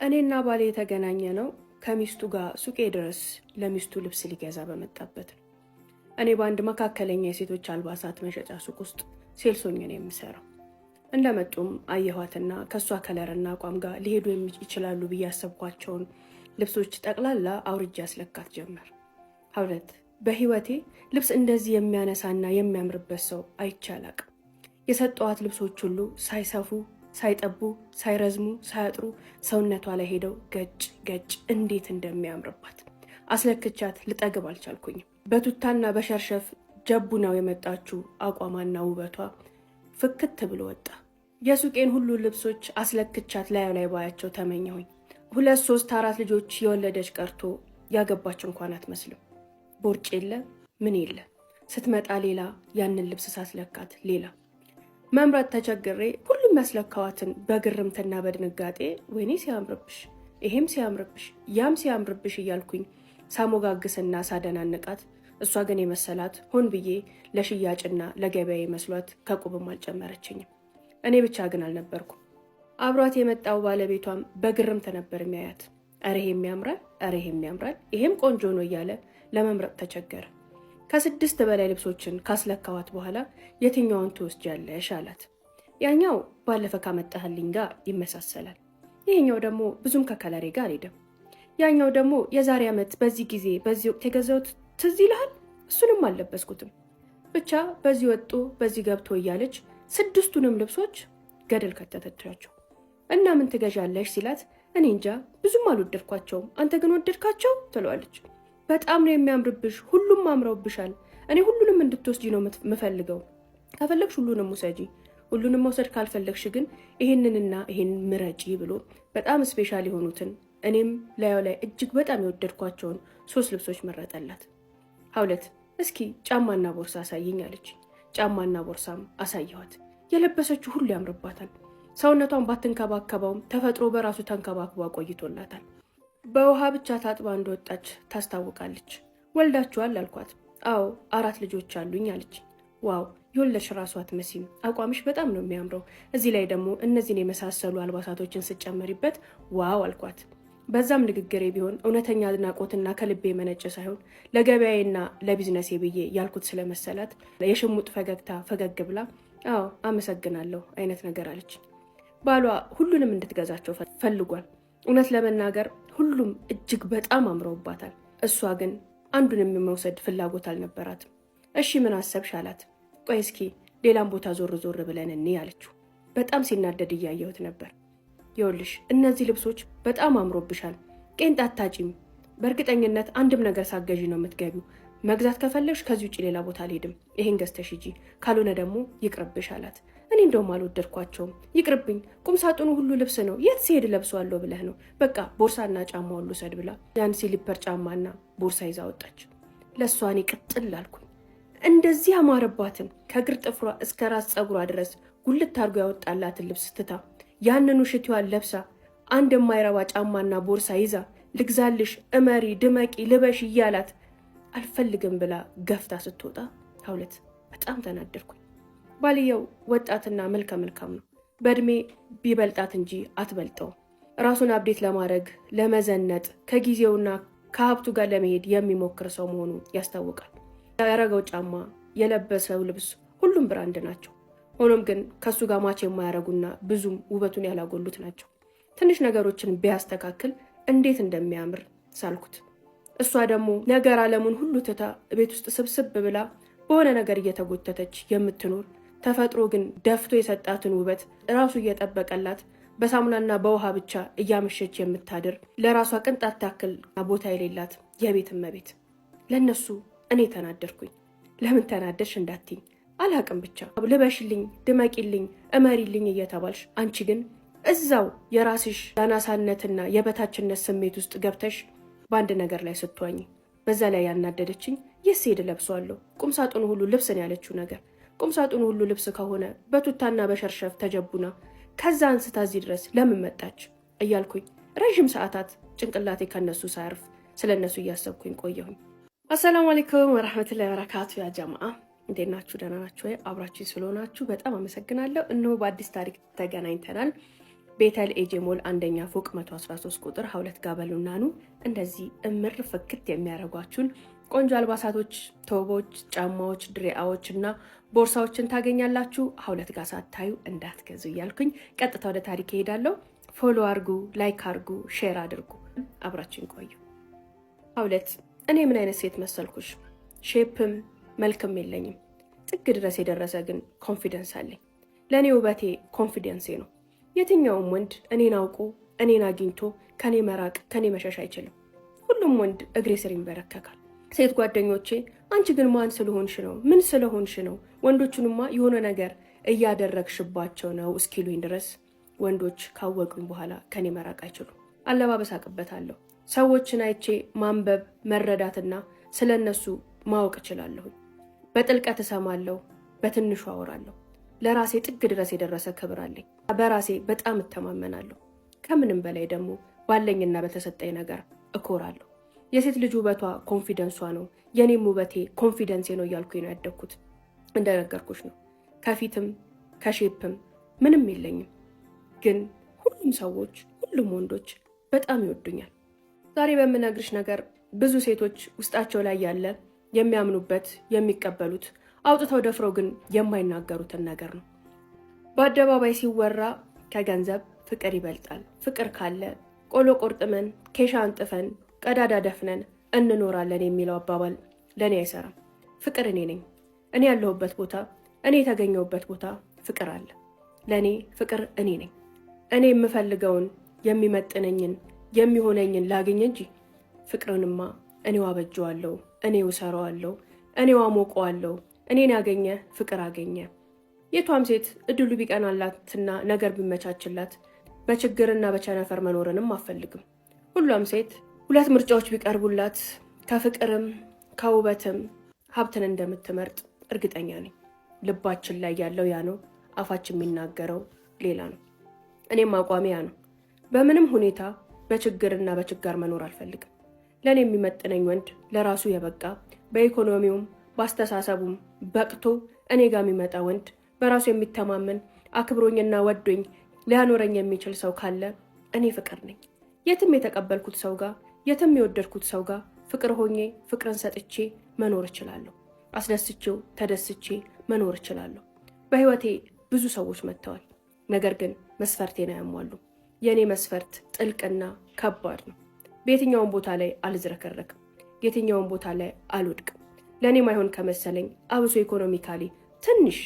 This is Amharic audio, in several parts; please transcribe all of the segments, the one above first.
እኔና ባሌ የተገናኘ ነው ከሚስቱ ጋር ሱቄ ድረስ ለሚስቱ ልብስ ሊገዛ በመጣበት ነው። እኔ በአንድ መካከለኛ የሴቶች አልባሳት መሸጫ ሱቅ ውስጥ ሴልሶኝ ነው የምሰራው። እንደመጡም አየኋትና ከሷ ከለርና አቋም ጋር ሊሄዱ ይችላሉ ብዬ ያሰብኳቸውን ልብሶች ጠቅላላ አውርጄ አስለካት ጀመር። ሀውለት በህይወቴ ልብስ እንደዚህ የሚያነሳና የሚያምርበት ሰው አይቼ አላቅም። የሰጠዋት ልብሶች ሁሉ ሳይሰፉ ሳይጠቡ ሳይረዝሙ ሳያጥሩ ሰውነቷ ላይ ሄደው ገጭ ገጭ እንዴት እንደሚያምርባት አስለክቻት ልጠግብ አልቻልኩኝም። በቱታና በሸርሸፍ ጀቡ ነው የመጣችው አቋማና ውበቷ ፍክት ብሎ ወጣ። የሱቄን ሁሉ ልብሶች አስለክቻት ላዩ ላይ ባያቸው ተመኘሁኝ። 2 3 4 ልጆች የወለደች ቀርቶ ያገባች እንኳን አትመስልም። ቦርጭ የለ ምን የለ። ስትመጣ ሌላ፣ ያንን ልብስ ሳስለካት ሌላ። መምረጥ ተቸግሬ ሁሉም ያስለካዋትን በግርምትና በድንጋጤ ወይኔ ሲያምርብሽ፣ ይሄም ሲያምርብሽ፣ ያም ሲያምርብሽ እያልኩኝ ሳሞጋግስና ሳደናንቃት፣ እሷ ግን የመሰላት ሆን ብዬ ለሽያጭና ለገበያ መስሏት ከቁብም አልጨመረችኝም። እኔ ብቻ ግን አልነበርኩም። አብሯት የመጣው ባለቤቷም በግርምት ነበር የሚያያት። እረ ይሄም ያምራል፣ እረ ይሄም ያምራል፣ ይሄም ቆንጆ ነው እያለ ለመምረጥ ተቸገረ። ከ6 በላይ ልብሶችን ካስለካዋት በኋላ የትኛውን ትወስጃለሽ አላት። ያኛው ባለፈ ካመጣህልኝ ጋር ይመሳሰላል፣ ይሄኛው ደግሞ ብዙም ከከለሬ ጋር አልሄደም፣ ያኛው ደግሞ የዛሬ ዓመት በዚህ ጊዜ በዚህ ወቅት የገዛሁት ትዝ ይልሃል፣ እሱንም አልለበስኩትም። ብቻ በዚህ ወጡ በዚህ ገብቶ እያለች 6ቱንም ልብሶች ገደል ከተተቻቸው። እና ምን ትገዣለሽ ሲላት እኔ እንጃ ብዙም አልወደድኳቸውም፣ አንተ ግን ወደድካቸው ትለዋለች። በጣም ነው የሚያምርብሽ፣ ሁሉም አምረውብሻል። እኔ ሁሉንም እንድትወስጂ ነው የምፈልገው። ከፈለግሽ ሁሉንም ውሰጂ፣ ሁሉንም መውሰድ ካልፈለግሽ ግን ይሄንንና ይሄን ምረጪ ብሎ በጣም ስፔሻል የሆኑትን እኔም ላዩ ላይ እጅግ በጣም የወደድኳቸውን 3 ልብሶች መረጠላት። ሀውለት እስኪ ጫማና ቦርሳ አሳይኝ አለች። ጫማና ቦርሳም አሳየኋት። የለበሰችው ሁሉ ያምርባታል። ሰውነቷን ባትንከባከበውም ተፈጥሮ በራሱ ተንከባክባ ቆይቶላታል። በውሃ ብቻ ታጥባ እንደወጣች ታስታውቃለች። ወልዳችኋል አልኳት። አዎ 4 ልጆች አሉኝ አለች። ዋው የወለድሽ ራሷ አትመስይም፣ አቋምሽ በጣም ነው የሚያምረው። እዚህ ላይ ደግሞ እነዚህን የመሳሰሉ አልባሳቶችን ስጨመሪበት ዋው አልኳት። በዛም ንግግሬ ቢሆን እውነተኛ አድናቆትና ከልቤ መነጨ ሳይሆን ለገበያዬና ለቢዝነሴ ብዬ ያልኩት ስለመሰላት የሽሙጥ ፈገግታ ፈገግ ብላ አዎ አመሰግናለሁ አይነት ነገር አለች። ባሏ ሁሉንም እንድትገዛቸው ፈልጓል። እውነት ለመናገር ሁሉም እጅግ በጣም አምረውባታል። እሷ ግን አንዱንም የመውሰድ ፍላጎት አልነበራትም። እሺ ምን አሰብሽ አላት። ቆይ እስኪ ሌላም ቦታ ዞር ዞር ብለን እንይ አለችው። በጣም ሲናደድ እያየሁት ነበር። ይኸውልሽ እነዚህ ልብሶች በጣም አምሮብሻል፣ ቄንጥ አታጪም። በእርግጠኝነት አንድም ነገር ሳገዢ ነው የምትገቢው። መግዛት ከፈለግሽ ከዚህ ውጭ ሌላ ቦታ አልሄድም፣ ይሄን ገዝተሽ ሂጂ፣ ካልሆነ ደግሞ ይቅርብሽ አላት። እኔ እንደውም አልወደድኳቸውም፣ ይቅርብኝ፣ ቁምሳጥኑ ሁሉ ልብስ ነው፣ የት ሲሄድ ለብሰዋለሁ ብለህ ነው? በቃ ቦርሳና ጫማ ሁሉ ሰድ ብላ ያን ሲሊፐር ጫማና ቦርሳ ይዛ ወጣች። ለእሷ እኔ ቅጥል አልኩኝ። እንደዚህ አማረባትን ከእግር ጥፍሯ እስከ ራስ ፀጉሯ ድረስ ጉልት አድርጎ ያወጣላትን ልብስ ትታ ያንኑ ሽቲዋን ለብሳ አንድ የማይረባ ጫማና ቦርሳ ይዛ ልግዛልሽ፣ እመሪ፣ ድመቂ፣ ልበሽ እያላት አልፈልግም ብላ ገፍታ ስትወጣ ሀውለት በጣም ተናደድኩኝ። ባልየው ወጣትና መልከ መልካም ነው። በእድሜ ቢበልጣት እንጂ አትበልጠው። ራሱን አብዴት ለማድረግ ለመዘነጥ ከጊዜውና ከሀብቱ ጋር ለመሄድ የሚሞክር ሰው መሆኑ ያስታውቃል። ያረገው ጫማ የለበሰው ልብስ ሁሉም ብራንድ ናቸው። ሆኖም ግን ከሱ ጋር ማች የማያረጉና ብዙም ውበቱን ያላጎሉት ናቸው። ትንሽ ነገሮችን ቢያስተካክል እንዴት እንደሚያምር ሳልኩት። እሷ ደግሞ ነገር ዓለሙን ሁሉ ትታ ቤት ውስጥ ስብስብ ብላ በሆነ ነገር እየተጎተተች የምትኖር ተፈጥሮ ግን ደፍቶ የሰጣትን ውበት ራሱ እየጠበቀላት በሳሙናና በውሃ ብቻ እያመሸች የምታድር ለራሷ ቅንጣት ታክል ቦታ የሌላት የቤት እመቤት። ለነሱ እኔ ተናደርኩኝ። ለምን ተናደርሽ እንዳትኝ አላቅም፣ ብቻ ልበሽልኝ፣ ድመቂልኝ፣ እመሪልኝ እየተባልሽ አንቺ ግን እዛው የራስሽ የአናሳነትና የበታችነት ስሜት ውስጥ ገብተሽ በአንድ ነገር ላይ ስትዋኝ። በዛ ላይ ያናደደችኝ የስ ሄድ ለብሷለሁ ቁምሳጥኑ ሁሉ ልብስ ነው ያለችው ነገር። ቁምሳጥኑ ሁሉ ልብስ ከሆነ በቱታና በሸርሸፍ ተጀቡና ከዛ አንስታ እዚህ ድረስ ለምን መጣች እያልኩኝ ረዥም ሰዓታት ጭንቅላቴ ከነሱ ሳያርፍ ስለነሱ እያሰብኩኝ ቆየሁኝ። አሰላሙ አለይኩም ወራህመቱላሂ ወበረካቱ። ያ ጀማዓ እንዴት ናችሁ? ደህና ናችሁ ወይ? አብራችሁ ስለሆናችሁ በጣም አመሰግናለሁ። እነሆ በአዲስ ታሪክ ተገናኝተናል። ቤተል ኤጄሞል አንደኛ ፎቅ 113 ቁጥር 2 ጋበሉና ኑ። እንደዚህ እምር ፍክት የሚያደርጓችሁን ቆንጆ አልባሳቶች፣ ቶቦች፣ ጫማዎች፣ ድሪያዎች እና ቦርሳዎችን ታገኛላችሁ። 2 ጋር ሳታዩ እንዳትገዙ እያልኩኝ ቀጥታ ወደ ታሪክ እሄዳለሁ። ፎሎ አርጉ፣ ላይክ አርጉ፣ ሼር አድርጉ። አብራችን ቆዩ። 2 እኔ ምን አይነት ሴት መሰልኩሽ? ሼፕም መልክም የለኝም። ጥግ ድረስ የደረሰ ግን ኮንፊደንስ አለኝ። ለእኔ ውበቴ ኮንፊደንሴ ነው። የትኛውም ወንድ እኔን አውቆ እኔን አግኝቶ ከኔ መራቅ ከኔ መሸሽ አይችልም። ሁሉም ወንድ እግሬ ስር ይንበረከካል። ሴት ጓደኞቼ አንቺ ግን ማን ስለሆንሽ ነው? ምን ስለሆንሽ ነው? ወንዶቹንማ የሆነ ነገር እያደረግሽባቸው ነው እስኪሉኝ ድረስ ወንዶች ካወቁኝ በኋላ ከኔ መራቅ አይችሉም። አለባበስ አቅበታለሁ። ሰዎችን አይቼ ማንበብ መረዳትና ስለነሱ ማወቅ እችላለሁ። በጥልቀት እሰማለሁ፣ በትንሹ አወራለሁ። ለራሴ ጥግ ድረስ የደረሰ ክብር አለኝ። በራሴ በጣም እተማመናለሁ። ከምንም በላይ ደግሞ ባለኝና በተሰጠኝ ነገር እኮራለሁ። የሴት ልጅ ውበቷ ኮንፊደንሷ ነው። የኔም ውበቴ ኮንፊደንሴ ነው እያልኩኝ ነው ያደግኩት። እንደነገርኩሽ ነው። ከፊትም ከሼፕም ምንም የለኝም። ግን ሁሉም ሰዎች፣ ሁሉም ወንዶች በጣም ይወዱኛል። ዛሬ በምነግርሽ ነገር ብዙ ሴቶች ውስጣቸው ላይ ያለ የሚያምኑበት የሚቀበሉት አውጥተው ደፍረው ግን የማይናገሩትን ነገር ነው። በአደባባይ ሲወራ ከገንዘብ ፍቅር ይበልጣል፣ ፍቅር ካለ ቆሎ ቆርጥመን ኬሻ አንጥፈን ቀዳዳ ደፍነን እንኖራለን የሚለው አባባል ለእኔ አይሰራም። ፍቅር እኔ ነኝ። እኔ ያለሁበት ቦታ፣ እኔ የተገኘሁበት ቦታ ፍቅር አለ። ለእኔ ፍቅር እኔ ነኝ። እኔ የምፈልገውን የሚመጥነኝን የሚሆነኝን ላገኝ እንጂ ፍቅርንማ እኔው አበጀዋለሁ፣ እኔው እሰራዋለሁ፣ እኔው አሞቀዋለሁ። እኔን ያገኘ ፍቅር አገኘ። የቷም ሴት እድሉ ቢቀናላትና ነገር ቢመቻችላት በችግርና በቸነፈር መኖርንም አፈልግም። ሁሏም ሴት 2 ምርጫዎች ቢቀርቡላት ከፍቅርም ከውበትም ሀብትን እንደምትመርጥ እርግጠኛ ነኝ። ልባችን ላይ ያለው ያ ነው፣ አፋችን የሚናገረው ሌላ ነው። እኔም አቋሜ ያ ነው። በምንም ሁኔታ በችግርና በችጋር መኖር አልፈልግም። ለእኔ የሚመጥነኝ ወንድ ለራሱ የበቃ በኢኮኖሚውም በአስተሳሰቡም በቅቶ እኔ ጋር የሚመጣ ወንድ በራሱ የሚተማመን አክብሮኝና ወዶኝ ሊያኖረኝ የሚችል ሰው ካለ እኔ ፍቅር ነኝ። የትም የተቀበልኩት ሰው ጋር የትም የወደድኩት ሰው ጋር ፍቅር ሆኜ ፍቅርን ሰጥቼ መኖር እችላለሁ። አስደስቼው ተደስቼ መኖር እችላለሁ። በህይወቴ ብዙ ሰዎች መጥተዋል። ነገር ግን መስፈርቴን አያሟሉም። የእኔ መስፈርት ጥልቅና ከባድ ነው። በየትኛውም ቦታ ላይ አልዝረከረክም። የትኛውም ቦታ ላይ አልወድቅም። ለእኔ ማይሆን ከመሰለኝ አብሶ ኢኮኖሚካሊ ትንሽ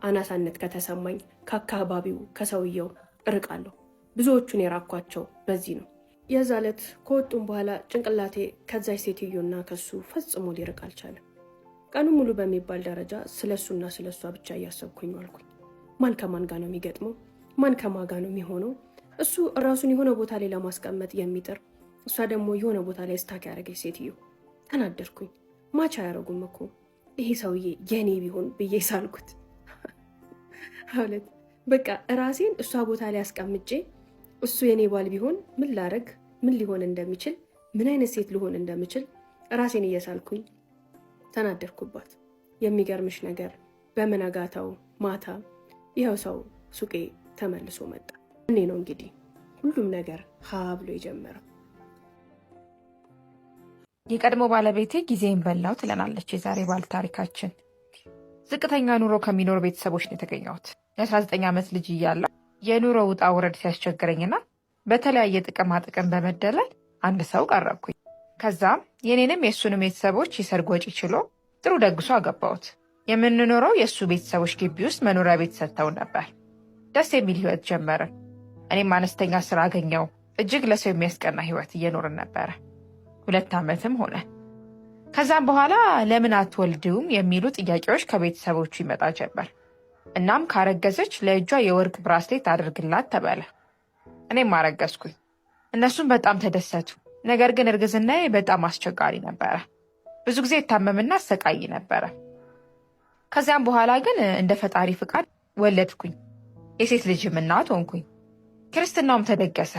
አናሳነት ከተሰማኝ ከአካባቢው ከሰውየው እርቃለሁ። ብዙዎቹን የራኳቸው በዚህ ነው። የዛ ዕለት ከወጡም በኋላ ጭንቅላቴ ከዛች ሴትዮና ከሱ ፈጽሞ ሊርቅ አልቻለም። ቀኑ ሙሉ በሚባል ደረጃ ስለሱና ስለሷ ብቻ እያሰብኩኝ አልኩኝ። ማን ከማን ጋር ነው የሚገጥመው? ማን ከማን ጋር ነው የሚሆነው? እሱ ራሱን የሆነ ቦታ ላይ ለማስቀመጥ የሚጥር፣ እሷ ደግሞ የሆነ ቦታ ላይ ስታክ ያደረገች ሴትዮ። ተናደርኩኝ። ማች አያረጉም እኮ ይሄ ሰውዬ የኔ ቢሆን ብዬ ሳልኩት። 2 በቃ ራሴን እሷ ቦታ ላይ አስቀምጬ እሱ የኔ ባል ቢሆን ምን ላረግ፣ ምን ሊሆን እንደሚችል፣ ምን አይነት ሴት ሊሆን እንደሚችል ራሴን እየሳልኩኝ ተናደርኩባት። የሚገርምሽ ነገር በመነጋታው ማታ ይኸው ሰው ሱቄ ተመልሶ መጣ። እኔ ነው እንግዲህ ሁሉም ነገር ሀ ብሎ የጀመረው። የቀድሞ ባለቤቴ ጊዜን በላው ትለናለች የዛሬ ባል ታሪካችን። ዝቅተኛ ኑሮ ከሚኖሩ ቤተሰቦች ነው የተገኘሁት። የ19 ዓመት ልጅ እያለሁ የኑሮ ውጣ ውረድ ሲያስቸግረኝና በተለያየ ጥቅማ ጥቅም በመደለል አንድ ሰው ቀረብኩኝ። ከዛም የኔንም የእሱንም ቤተሰቦች የሰርግ ወጪ ችሎ ጥሩ ደግሶ አገባሁት። የምንኖረው የእሱ ቤተሰቦች ግቢ ውስጥ መኖሪያ ቤት ሰጥተውን ነበር። ደስ የሚል ህይወት ጀመርን። እኔም አነስተኛ ስራ አገኘው። እጅግ ለሰው የሚያስቀና ህይወት እየኖርን ነበረ። 2 ዓመትም ሆነ። ከዛም በኋላ ለምን አትወልድም የሚሉ ጥያቄዎች ከቤተሰቦቹ ይመጣ ጀመር። እናም ካረገዘች ለእጇ የወርቅ ብራስሌት አድርግላት ተባለ። እኔም አረገዝኩኝ። እነሱም በጣም ተደሰቱ። ነገር ግን እርግዝናዬ በጣም አስቸጋሪ ነበረ። ብዙ ጊዜ እታመምና አሰቃይ ነበረ። ከዚያም በኋላ ግን እንደ ፈጣሪ ፍቃድ ወለድኩኝ። የሴት ልጅም እናት ሆንኩኝ። ክርስትናውም ተደገሰ።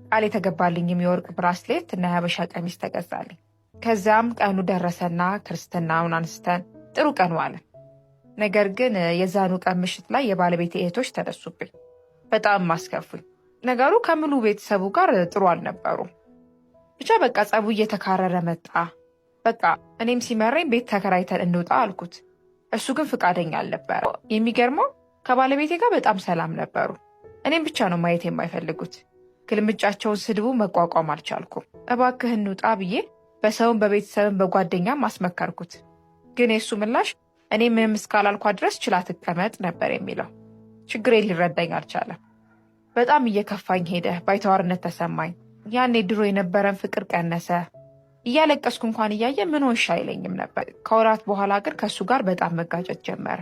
ቃል የተገባልኝም የወርቅ ብራስሌት እና የሀበሻ ቀሚስ ተገዛልኝ። ከዚያም ቀኑ ደረሰና ክርስትናውን አንስተን ጥሩ ቀን ዋለን። ነገር ግን የዛኑ ቀን ምሽት ላይ የባለቤቴ እህቶች ተነሱብኝ። በጣም ማስከፉኝ። ነገሩ ከምሉ ቤተሰቡ ጋር ጥሩ አልነበሩም። ብቻ በቃ ጸቡ እየተካረረ መጣ። በቃ እኔም ሲመረኝ ቤት ተከራይተን እንውጣ አልኩት። እሱ ግን ፍቃደኛ አልነበረ። የሚገርመው ከባለቤቴ ጋር በጣም ሰላም ነበሩ። እኔም ብቻ ነው ማየት የማይፈልጉት። ግልምጫቸውን፣ ስድቡ መቋቋም አልቻልኩም። እባክህ እንውጣ ብዬ በሰውም በቤተሰብም በጓደኛም አስመከርኩት። ግን የእሱ ምላሽ እኔ ምንም እስካላልኳ ድረስ ችላ ትቀመጥ ነበር የሚለው። ችግሬን ሊረዳኝ አልቻለም። በጣም እየከፋኝ ሄደ። ባይተዋርነት ተሰማኝ። ያኔ ድሮ የነበረን ፍቅር ቀነሰ። እያለቀስኩ እንኳን እያየ ምን ሆንሽ አይለኝም ነበር። ከወራት በኋላ ግን ከእሱ ጋር በጣም መጋጨት ጀመረ።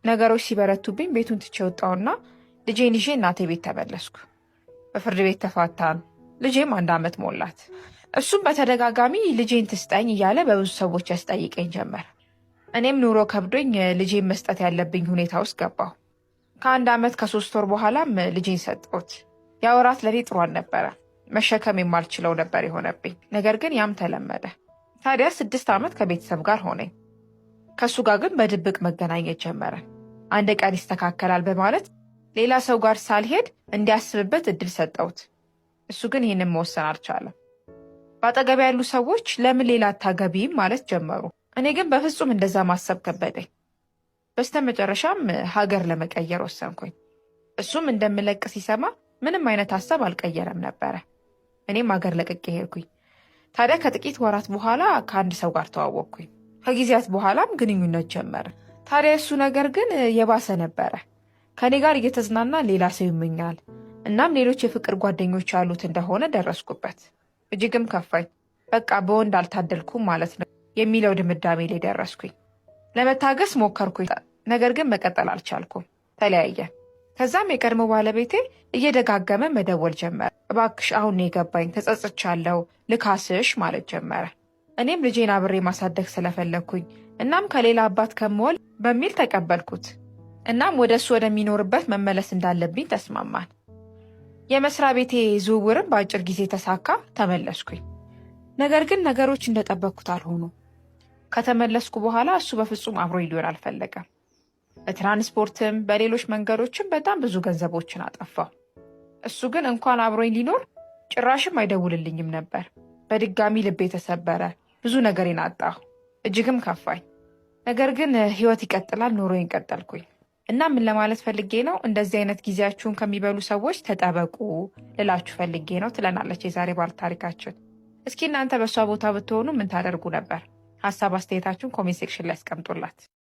ነገሮች ሲበረቱብኝ ቤቱን ትቼ ወጣሁና ልጄን ይዤ እናቴ ቤት ተመለስኩ። በፍርድ ቤት ተፋታን። ልጄም 1 ዓመት ሞላት። እሱም በተደጋጋሚ ልጄን ትስጠኝ እያለ በብዙ ሰዎች ያስጠይቀኝ ጀመር። እኔም ኑሮ ከብዶኝ ልጄን መስጠት ያለብኝ ሁኔታ ውስጥ ገባሁ። ከ1 ዓመት ከ3 ወር በኋላም ልጄን ሰጠሁት። ያ ወራት ለኔ ጥሩ አልነበረ። መሸከም የማልችለው ነበር የሆነብኝ። ነገር ግን ያም ተለመደ። ታዲያ 6 ዓመት ከቤተሰብ ጋር ሆነኝ። ከእሱ ጋር ግን በድብቅ መገናኘት ጀመረን። አንድ ቀን ይስተካከላል በማለት ሌላ ሰው ጋር ሳልሄድ እንዲያስብበት እድል ሰጠሁት። እሱ ግን ይህንን መወሰን አልቻለም። በአጠገብ ያሉ ሰዎች ለምን ሌላ አታገቢም ማለት ጀመሩ። እኔ ግን በፍጹም እንደዛ ማሰብ ከበደኝ። በስተመጨረሻም ሀገር ለመቀየር ወሰንኩኝ። እሱም እንደምለቅ ሲሰማ ምንም አይነት ሀሳብ አልቀየረም ነበረ። እኔም ሀገር ለቅቄ ሄድኩኝ። ታዲያ ከጥቂት ወራት በኋላ ከአንድ ሰው ጋር ተዋወቅኩኝ። ከጊዜያት በኋላም ግንኙነት ጀመረ። ታዲያ እሱ ነገር ግን የባሰ ነበረ። ከኔ ጋር እየተዝናና ሌላ ሰው ይመኛል። እናም ሌሎች የፍቅር ጓደኞች ያሉት እንደሆነ ደረስኩበት። እጅግም ከፋኝ። በቃ በወንድ አልታደልኩም ማለት ነው የሚለው ድምዳሜ ላይ ደረስኩኝ። ለመታገስ ሞከርኩኝ፣ ነገር ግን መቀጠል አልቻልኩም። ተለያየን። ከዛም የቀድሞ ባለቤቴ እየደጋገመ መደወል ጀመረ። እባክሽ አሁን ነው የገባኝ፣ ተጸጽቻለሁ፣ ልካስሽ ማለት ጀመረ። እኔም ልጄን አብሬ ማሳደግ ስለፈለግኩኝ እናም ከሌላ አባት ከምወል በሚል ተቀበልኩት። እናም ወደ እሱ ወደሚኖርበት መመለስ እንዳለብኝ ተስማማን። የመስሪያ ቤቴ ዝውውርም በአጭር ጊዜ ተሳካ። ተመለስኩኝ። ነገር ግን ነገሮች እንደጠበቅኩት አልሆኑ። ከተመለስኩ በኋላ እሱ በፍጹም አብሮኝ ሊሆን አልፈለገም። በትራንስፖርትም በሌሎች መንገዶችም በጣም ብዙ ገንዘቦችን አጠፋው። እሱ ግን እንኳን አብሮኝ ሊኖር ጭራሽም አይደውልልኝም ነበር። በድጋሚ ልቤ ተሰበረ። ብዙ ነገሬን አጣሁ። እጅግም ከፋኝ። ነገር ግን ህይወት ይቀጥላል። ኑሮዬን ቀጠልኩኝ። እና ምን ለማለት ፈልጌ ነው፣ እንደዚህ አይነት ጊዜያችሁን ከሚበሉ ሰዎች ተጠበቁ ልላችሁ ፈልጌ ነው ትለናለች የዛሬ ባለ ታሪካችን። እስኪ እናንተ በእሷ ቦታ ብትሆኑ ምን ታደርጉ ነበር? ሀሳብ አስተያየታችሁን ኮሜንት ሴክሽን ላይ አስቀምጡላት።